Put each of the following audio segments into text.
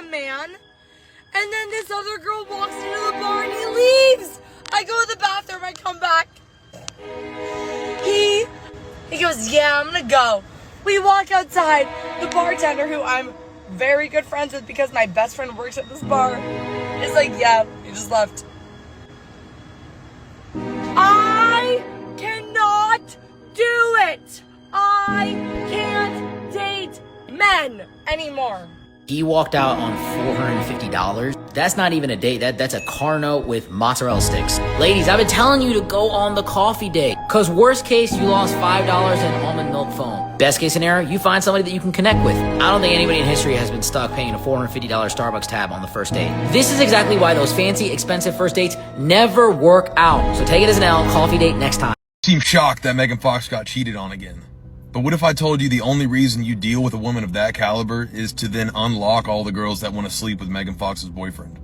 a man. And then this other girl walks into the bar and he leaves. I go to the bathroom, I come back. He goes, yeah, I'm gonna go. We walk outside. The bartender, who I'm very good friends with because my best friend works at this bar, is like, yeah, he just left. I cannot do it. I can't date men anymore. He walked out on $450. That's not even a date. That's a car note with mozzarella sticks. Ladies, I've been telling you to go on the coffee date. Cause worst case, you lost $5 in almond milk foam. Best case scenario, you find somebody that you can connect with. I don't think anybody in history has been stuck paying a $450 Starbucks tab on the first date. This is exactly why those fancy, expensive first dates never work out. So take it as an L, coffee date next time. Seem shocked that Megan Fox got cheated on again. But what if I told you the only reason you deal with a woman of that caliber is to then unlock all the girls that want to sleep with Megan Fox's boyfriend?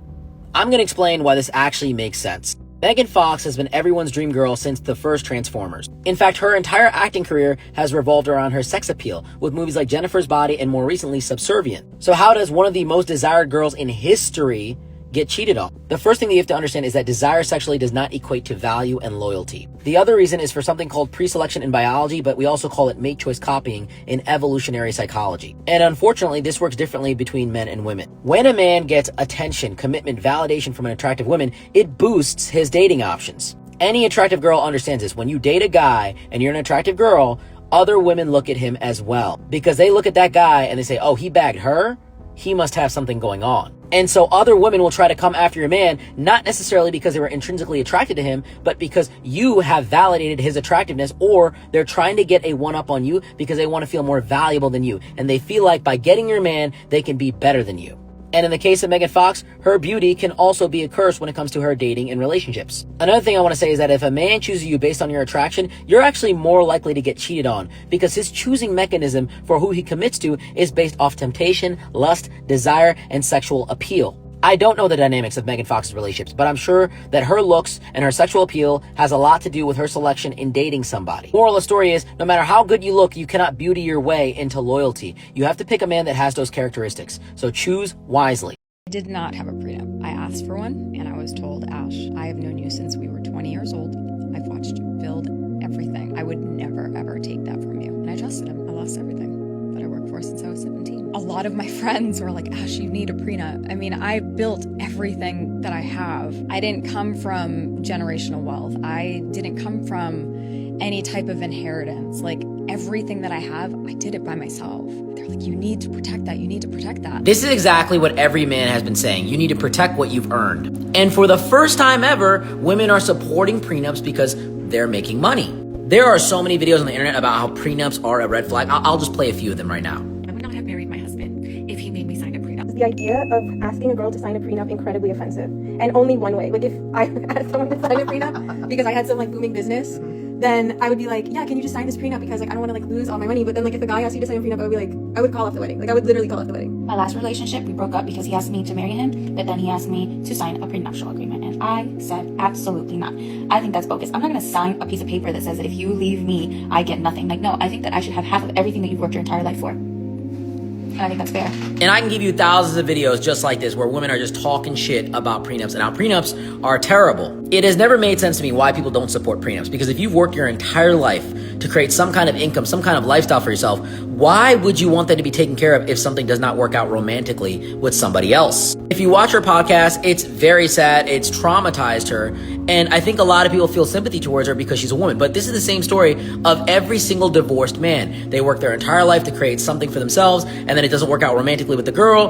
I'm going to explain why this actually makes sense. Megan Fox has been everyone's dream girl since the first Transformers. In fact, her entire acting career has revolved around her sex appeal, with movies like Jennifer's Body and more recently Subservient. So how does one of the most desired girls in history get cheated on? The first thing that you have to understand is that desire sexually does not equate to value and loyalty. The other reason is for something called pre-selection in biology, but we also call it mate choice copying in evolutionary psychology. And unfortunately, this works differently between men and women. When a man gets attention, commitment, validation from an attractive woman, it boosts his dating options. Any attractive girl understands this. When you date a guy and you're an attractive girl, other women look at him as well, because they look at that guy and they say, oh, he bagged her? He must have something going on. And so other women will try to come after your man, not necessarily because they were intrinsically attracted to him, but because you have validated his attractiveness, or they're trying to get a one-up on you because they want to feel more valuable than you. And they feel like by getting your man, they can be better than you. And in the case of Megan Fox, her beauty can also be a curse when it comes to her dating and relationships. Another thing I want to say is that if a man chooses you based on your attraction, you're actually more likely to get cheated on, because his choosing mechanism for who he commits to is based off temptation, lust, desire, and sexual appeal. I don't know the dynamics of Megan Fox's relationships, but I'm sure that her looks and her sexual appeal has a lot to do with her selection in dating somebody. Moral of the story is, no matter how good you look, you cannot beauty your way into loyalty. You have to pick a man that has those characteristics. So choose wisely. I did not have a prenup. I asked for one, and I was told, Ash, I have known you since we were 20 years old. I've watched you build everything. I would never, ever take that from you. And I trusted him. I lost everything that I worked for since I was 17. A lot of my friends were like, Ash, you need a prenup. I mean, I built everything that I have. I didn't come from generational wealth. I didn't come from any type of inheritance. Like, everything that I have, I did it by myself. They're like, you need to protect that. You need to protect that. This is exactly what every man has been saying. You need to protect what you've earned. And for the first time ever, women are supporting prenups because they're making money. There are so many videos on the internet about how prenups are a red flag. I'll just play a few of them right now. I would not have married my husband if he made me sign a prenup. The idea of asking a girl to sign a prenup incredibly offensive, and only one way. Like, if I asked someone to sign a prenup because I had some like booming business, then I would be like, yeah, can you just sign this prenup because like I don't want to like lose all my money. But then like if the guy asked you to sign a prenup, I would be like, I would call off the wedding. Like, I would literally call off the wedding. My last relationship, we broke up because he asked me to marry him, but then he asked me to sign a prenuptial agreement, and I said absolutely not. I think that's bogus. I'm not going to sign a piece of paper that says that if you leave me, I get nothing. Like, no, I think that I should have half of everything that you've worked your entire life for. And I think that's fair. And I can give you thousands of videos just like this where women are just talking shit about prenups and how prenups are terrible. It has never made sense to me why people don't support prenups, because if you've worked your entire life to create some kind of income, some kind of lifestyle for yourself, why would you want that to be taken care of if something does not work out romantically with somebody else? If you watch her podcast, it's very sad. It's traumatized her. And I think a lot of people feel sympathy towards her because she's a woman. But this is the same story of every single divorced man. They work their entire life to create something for themselves, and then it doesn't work out romantically with the girl,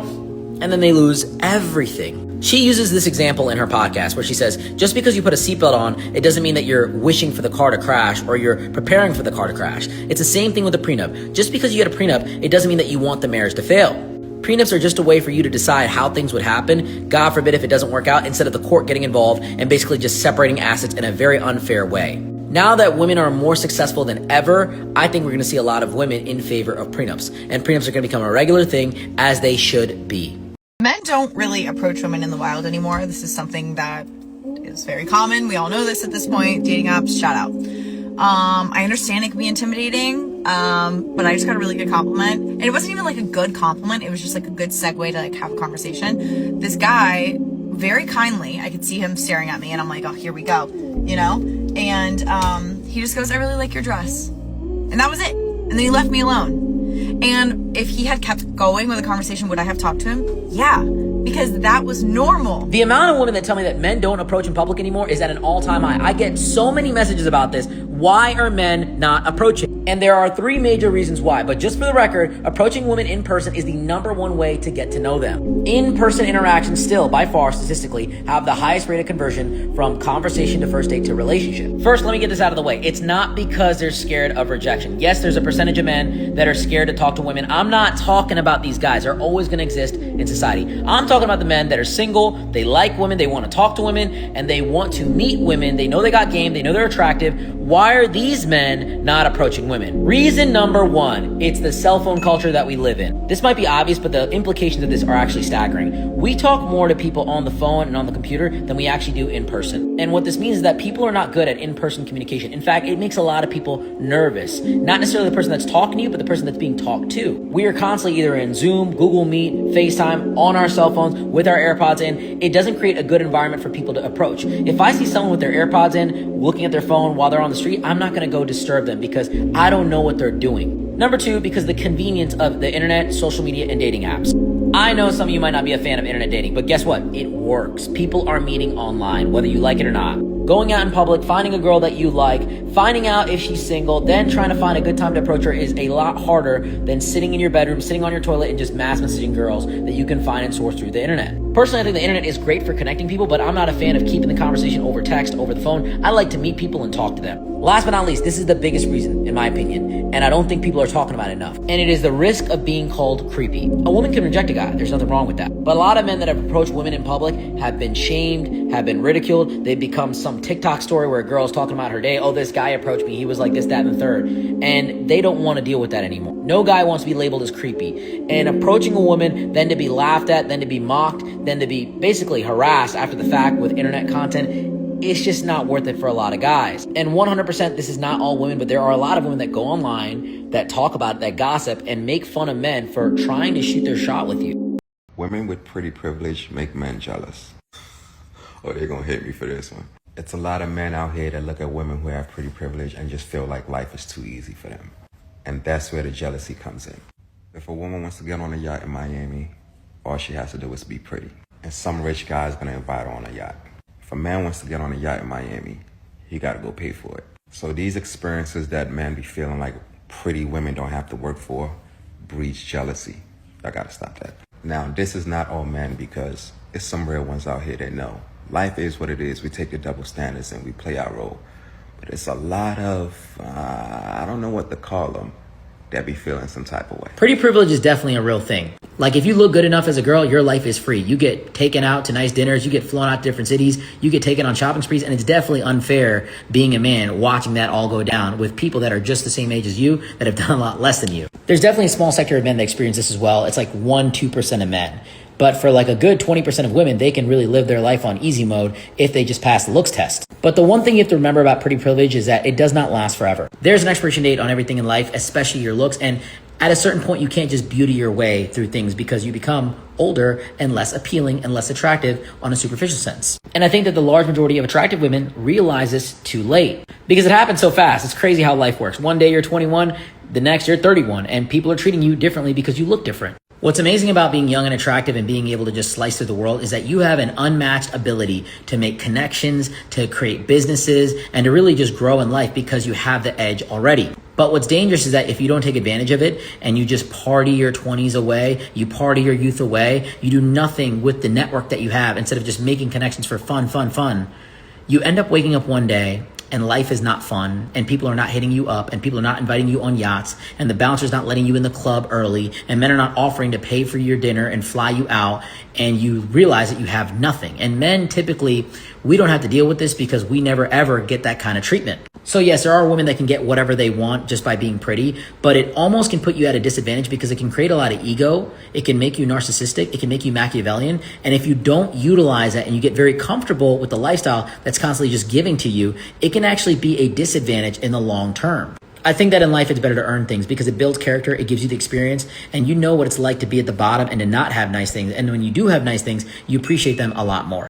and then they lose everything. She uses this example in her podcast where she says, just because you put a seatbelt on, it doesn't mean that you're wishing for the car to crash or you're preparing for the car to crash. It's the same thing with a prenup. Just because you get a prenup, it doesn't mean that you want the marriage to fail. Prenups are just a way for you to decide how things would happen, God forbid if it doesn't work out, instead of the court getting involved and basically just separating assets in a very unfair way. Now that women are more successful than ever, I think we're going to see a lot of women in favor of prenups. And prenups are going to become a regular thing, as they should be. Men don't really approach women in the wild anymore. This is something that is very common. We all know this at this point. Dating apps, shout out. I understand it can be intimidating. but I just got a really good compliment. And it wasn't even like a good compliment. It was just like a good segue to like have a conversation. This guy, very kindly, I could see him staring at me and I'm like, oh, here we go, you know? And he just goes, I really like your dress. And that was it. And then he left me alone. And if he had kept going with the conversation, would I have talked to him? Yeah, because that was normal. The amount of women that tell me that men don't approach in public anymore is at an all-time high. I get so many messages about this. Why are men not approaching? And there are 3 major reasons why, but just for the record, approaching women in person is the #1 way to get to know them. In-person interactions still, by far, statistically, have the highest rate of conversion from conversation to first date to relationship. First, let me get this out of the way. It's not because they're scared of rejection. Yes, there's a percentage of men that are scared to talk to women. I'm not talking about these guys. They're always going to exist in society. I'm talking about the men that are single, they like women, they want to talk to women, and they want to meet women. They know they got game, they know they're attractive. Why are these men not approaching women? Reason number 1, it's the cell phone culture that we live in. This might be obvious, but the implications of this are actually staggering. We talk more to people on the phone and on the computer than we actually do in person. And what this means is that people are not good at in-person communication. In fact, it makes a lot of people nervous. Not necessarily the person that's talking to you, but the person that's being talked to. We are constantly either in Zoom, Google Meet, FaceTime, on our cell phones, with our AirPods in. It doesn't create a good environment for people to approach. If I see someone with their AirPods in, looking at their phone while they're on the street, I'm not gonna go disturb them because I don't know what they're doing. Number 2, because the convenience of the internet, social media, and dating apps. I know some of you might not be a fan of internet dating, but guess what? It works. People are meeting online, whether you like it or not. Going out in public, finding a girl that you like, finding out if she's single, then trying to find a good time to approach her is a lot harder than sitting in your bedroom, sitting on your toilet, and just mass messaging girls that you can find and source through the internet. Personally, I think the internet is great for connecting people, but I'm not a fan of keeping the conversation over text, over the phone. I like to meet people and talk to them. Last but not least, this is the biggest reason, in my opinion, and I don't think people are talking about it enough, and it is the risk of being called creepy. A woman can reject a guy. There's nothing wrong with that. But a lot of men that have approached women in public have been shamed, have been ridiculed. They've become some TikTok story where a girl's talking about her day. Oh, this guy approached me. He was like this, that, and the third. And they don't want to deal with that anymore. No guy wants to be labeled as creepy. And approaching a woman, then to be laughed at, then to be mocked, then to be basically harassed after the fact with internet content, it's just not worth it for a lot of guys. And 100%, this is not all women, but there are a lot of women that go online, that talk about it, that gossip, and make fun of men for trying to shoot their shot with you. Women with pretty privilege make men jealous. Oh, they're gonna hate me for this one. It's a lot of men out here that look at women who have pretty privilege and just feel like life is too easy for them. And that's where the jealousy comes in. If a woman wants to get on a yacht in Miami, all she has to do is be pretty. And some rich guy's gonna invite her on a yacht. If a man wants to get on a yacht in Miami, he gotta go pay for it. So these experiences that men be feeling like pretty women don't have to work for breeds jealousy. I gotta stop that. Now, this is not all men, because there's some real ones out here that know. Life is what it is. We take the double standards and we play our role. But it's a lot of, I don't know what to call them, that be feeling some type of way. Pretty privilege is definitely a real thing. Like, if you look good enough as a girl, your life is free. You get taken out to nice dinners, you get flown out to different cities, you get taken on shopping sprees, and it's definitely unfair being a man watching that all go down with people that are just the same age as you that have done a lot less than you. There's definitely a small sector of men that experience this as well. It's like 1-2% of men. But for like a good 20% of women, they can really live their life on easy mode if they just pass the looks test. But the one thing you have to remember about pretty privilege is that it does not last forever. There's an expiration date on everything in life, especially your looks. And at a certain point, you can't just beauty your way through things because you become older and less appealing and less attractive on a superficial sense. And I think that the large majority of attractive women realize this too late because it happens so fast. It's crazy how life works. One day you're 21, the next you're 31, and people are treating you differently because you look different. What's amazing about being young and attractive and being able to just slice through the world is that you have an unmatched ability to make connections, to create businesses, and to really just grow in life because you have the edge already. But what's dangerous is that if you don't take advantage of it and you just party your 20s away, you party your youth away, you do nothing with the network that you have instead of just making connections for fun, you end up waking up one day and life is not fun, and people are not hitting you up, and people are not inviting you on yachts, and the bouncer's not letting you in the club early, and men are not offering to pay for your dinner and fly you out, and you realize that you have nothing. And men, typically, we don't have to deal with this because we never ever get that kind of treatment. So yes, there are women that can get whatever they want just by being pretty, but it almost can put you at a disadvantage because it can create a lot of ego. It can make you narcissistic. It can make you Machiavellian. And if you don't utilize that and you get very comfortable with the lifestyle that's constantly just giving to you, it can actually be a disadvantage in the long term. I think that in life it's better to earn things because it builds character, it gives you the experience, and you know what it's like to be at the bottom and to not have nice things. And when you do have nice things, you appreciate them a lot more.